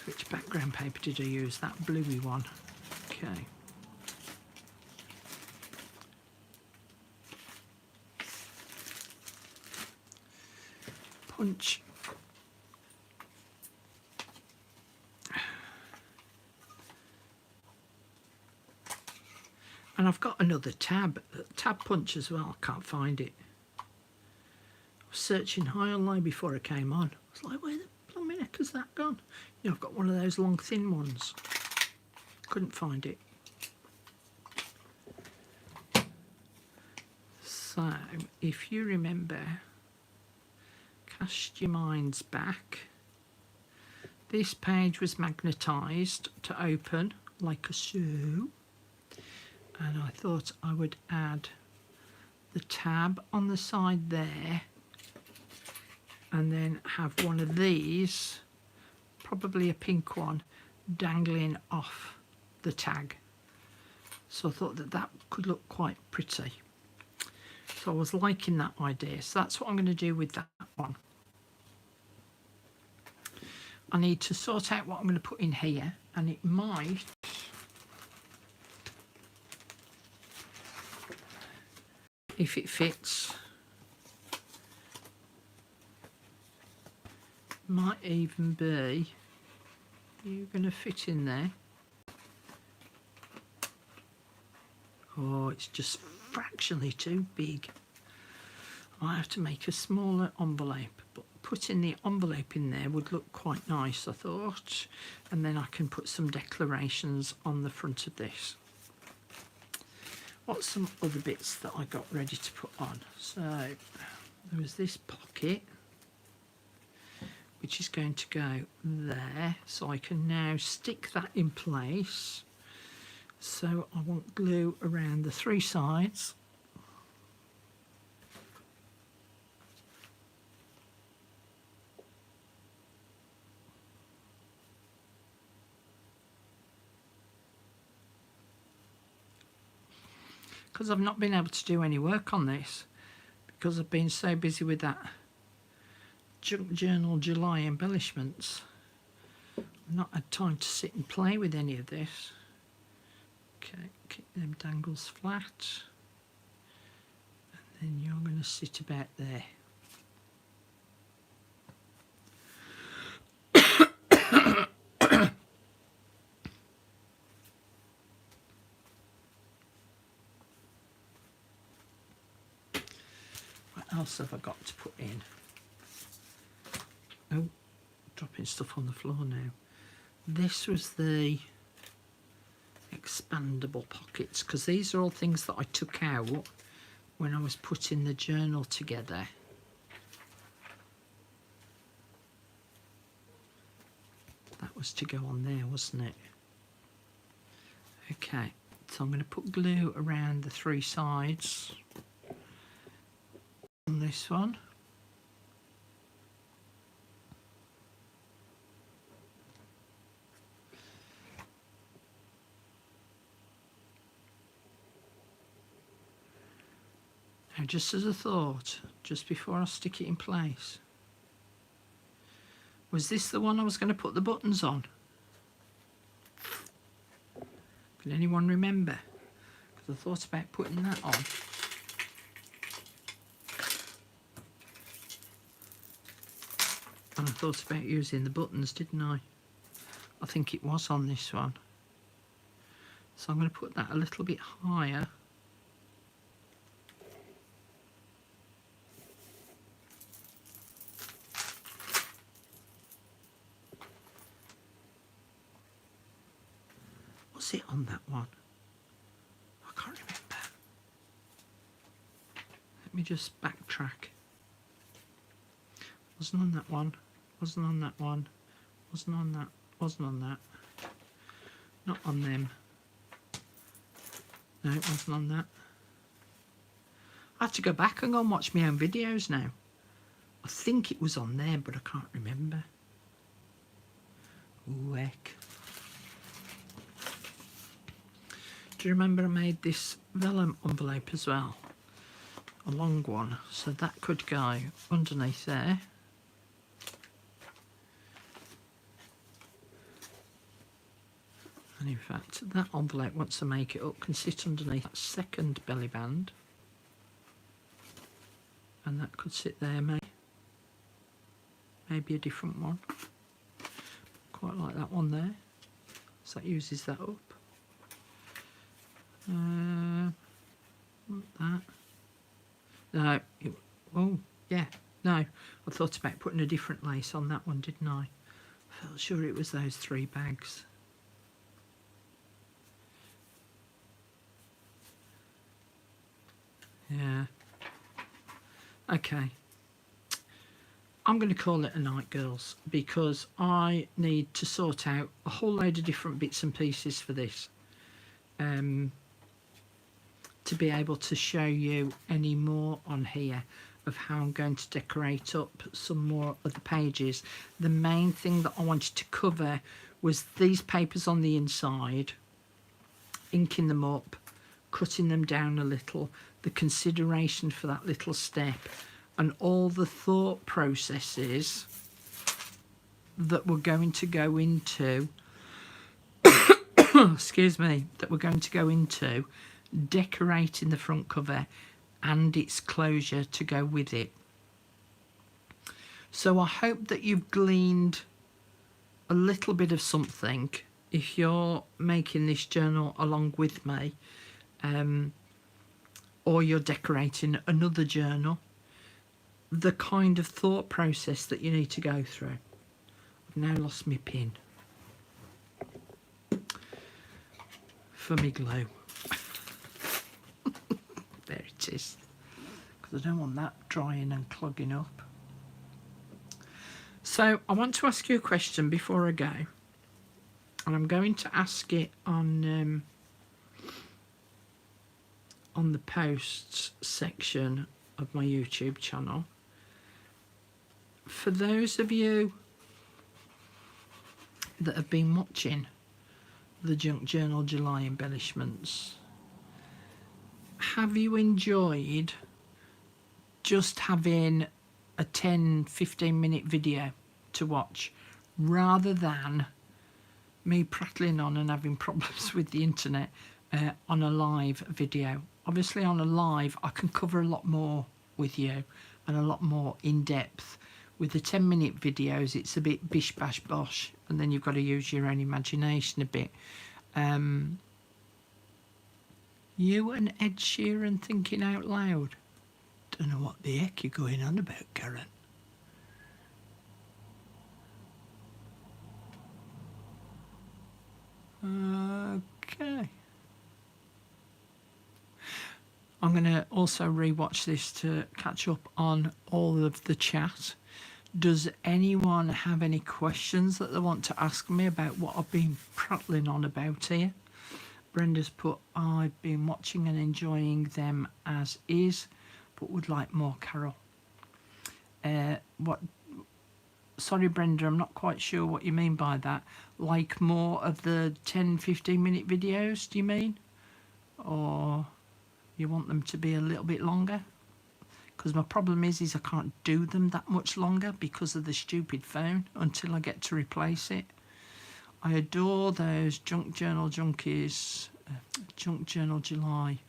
which background paper did I use? That bluey one. Okay. Punch. And I've got another tab punch as well. I can't find it. I was searching high and low before I came on. I was like, where the blooming heck has that gone? You know, I've got one of those long thin ones. Couldn't find it. So, if you remember, cast your minds back. This page was magnetised to open like a so, and I thought I would add the tab on the side there, and then have one of these, probably a pink one, dangling off the tag. So I thought that that could look quite pretty. So I was liking that idea. So that's what I'm going to do with that one. I need to sort out what I'm going to put in here, and it might if it fits, might even be you're going to fit in there. Oh, it's just fractionally too big. I have to make a smaller envelope, but putting the envelope in there would look quite nice, I thought, and then I can put some declarations on the front of this. What's some other bits that I got ready to put on? So there was this pocket, which is going to go there, so I can now stick that in place. So I want glue around the three sides. Because I've not been able to do any work on this because I've been so busy with that Junk Journal July embellishments. I've not had time to sit and play with any of this. Okay, keep them dangles flat, and then you're going to sit about there. What else have I got to put in? Oh, dropping stuff on the floor now. This was the expandable pockets, because these are all things that I took out when I was putting the journal together. That was to go on there, wasn't it? Okay, so I'm going to put glue around the three sides on this one. Now, just as a thought, just before I stick it in place, was this the one I was going to put the buttons on? Can anyone remember? Because I thought about putting that on. And I thought about using the buttons, didn't I? I think it was on this one. So I'm going to put that a little bit higher. Was it on that one? I can't remember. Let me just backtrack. Wasn't on that one. Wasn't on that one. Wasn't on that. Wasn't on that. Not on them. No, it wasn't on that. I have to go back and go and watch my own videos now. I think it was on there, but I can't remember. Ooh, heck. Do you remember I made this vellum envelope as well? A long one, so that could go underneath there. And in fact, that envelope, once I make it up, can sit underneath that second belly band. And that could sit there, maybe a different one. Quite like that one there. So that uses that up. Not that. No. Oh, yeah. No. I thought about putting a different lace on that one, didn't I? I felt sure it was those 3 bags. Yeah. Okay. I'm going to call it a night, girls, because I need to sort out a whole load of different bits and pieces for this. To be able to show you any more on here of how I'm going to decorate up some more of the pages. The main thing that I wanted to cover was these papers on the inside, inking them up, cutting them down a little, the consideration for that little step, and all the thought processes that we're going to go into excuse me, that we're going to go into decorating the front cover and its closure to go with it. So I hope that you've gleaned a little bit of something if you're making this journal along with me, or you're decorating another journal, the kind of thought process that you need to go through. I've now lost my pin for me glue. There it is, because I don't want that drying and clogging up. So I want to ask you a question before I go, and I'm going to ask it on the posts section of my YouTube channel. For those of you that have been watching the Junk Journal July embellishments, have you enjoyed just having a 10-15 minute video to watch rather than me prattling on and having problems with the internet on a live video? Obviously on a live I can cover a lot more with you and a lot more in depth. With the 10-minute videos it's a bit bish bash bosh, and then you've got to use your own imagination a bit. You and Ed Sheeran thinking out loud. Don't know what the heck you're going on about, Karen. Okay. I'm going to also re-watch this to catch up on all of the chat. Does anyone have any questions that they want to ask me about what I've been prattling on about here? Brenda's put, I've been watching and enjoying them as is, but would like more, Carol. Sorry, Brenda, I'm not quite sure what you mean by that. Like more of the 10-15 minute videos, do you mean? Or you want them to be a little bit longer? Because my problem is I can't do them that much longer because of the stupid phone until I get to replace it. I adore those Junk Journal Junkies, Junk Journal July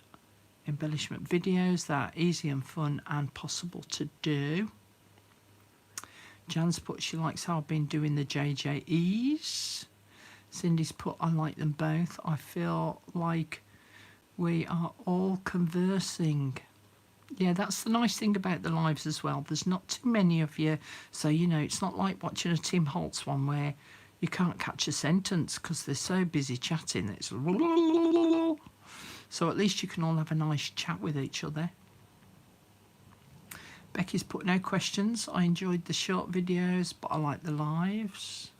embellishment videos. That are easy and fun and possible to do. Jan's put she likes how I've been doing the JJEs. Cindy's put I like them both. I feel like we are all conversing. Yeah, that's the nice thing about the lives as well. There's not too many of you, so you know it's not like watching a Tim Holtz one where you can't catch a sentence because they're so busy chatting. It's so at least you can all have a nice chat with each other. Becky's put no questions. I enjoyed the short videos, but I like the lives.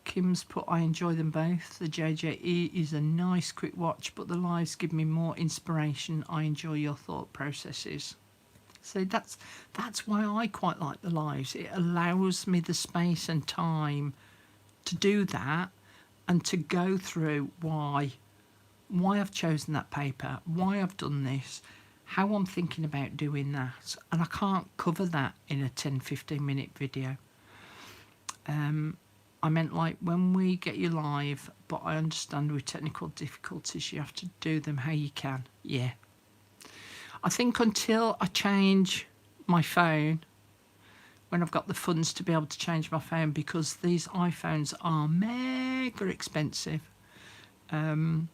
Kim's put I enjoy them both. The JJE is a nice quick watch, but the lives give me more inspiration. I enjoy your thought processes. So that's why I quite like the lives. It allows me the space and time to do that and to go through why I've chosen that paper, why I've done this, how I'm thinking about doing that. And I can't cover that in a 10-15 minute video. I meant like when we get you live, but I understand with technical difficulties you have to do them how you can. Yeah. I think until I change my phone, when I've got the funds to be able to change my phone, because these iPhones are mega expensive, we're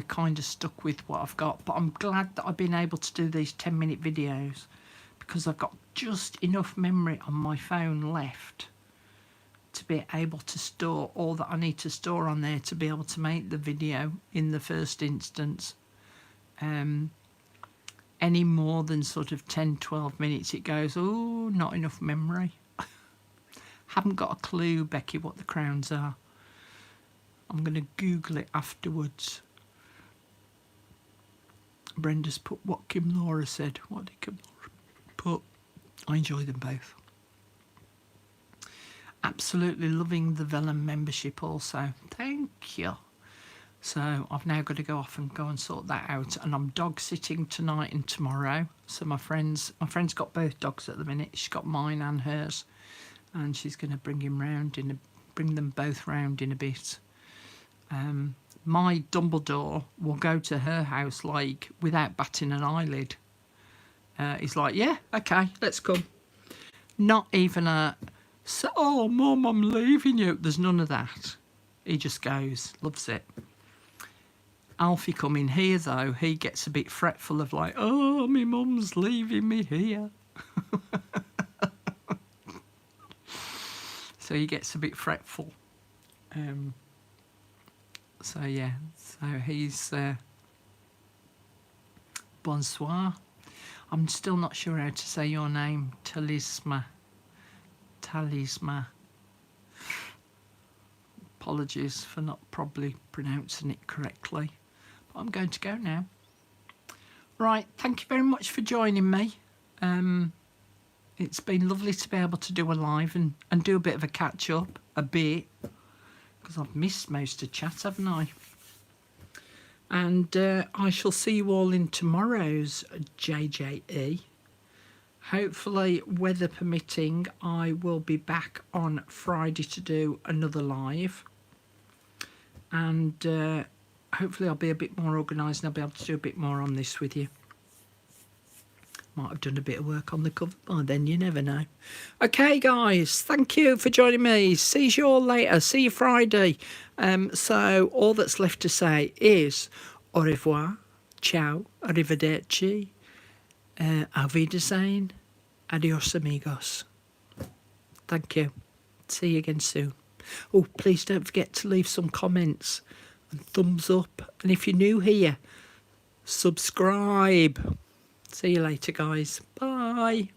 kind of stuck with what I've got. But I'm glad that I've been able to do these 10-minute videos because I've got just enough memory on my phone left to be able to store all that I need to store on there to be able to make the video in the first instance. any more than sort of 10-12 minutes, it goes, oh, not enough memory. Haven't got a clue, Becky, what the crowns are. I'm going to Google it afterwards. Brenda's put what Kim Laura said. What did Kim Laura put? I enjoy them both. Absolutely loving the Vellum membership also. Thank you. So I've now got to go off and go and sort that out. And I'm dog sitting tonight and tomorrow. So my friend's got both dogs at the minute. She's got mine and hers. And she's going to bring them both round in a bit. My Dumbledore will go to her house like without batting an eyelid. He's like, yeah, okay, let's come. Not even a, so, oh, Mum, I'm leaving you. There's none of that. He just goes, loves it. Alfie coming here, though, he gets a bit fretful of like, oh, my mum's leaving me here. So he gets a bit fretful. So, yeah, so he's... bonsoir. I'm still not sure how to say your name. Talisma. Apologies for not probably pronouncing it correctly. But I'm going to go now. Right, thank you very much for joining me. It's been lovely to be able to do a live and do a bit of a catch-up, a bit. Because I've missed most of chat, haven't I? And I shall see you all in tomorrow's JJE. Hopefully, weather permitting, I will be back on Friday to do another live. And hopefully I'll be a bit more organised and I'll be able to do a bit more on this with you. Might have done a bit of work on the cover by then, you never know. Okay, guys, thank you for joining me. See you all later. See you Friday. So all that's left to say is au revoir, ciao, arrivederci, auf Wiedersehen, adios amigos. Thank you. See you again soon. Oh, please don't forget to leave some comments and thumbs up. And if you're new here, subscribe. See you later, guys. Bye.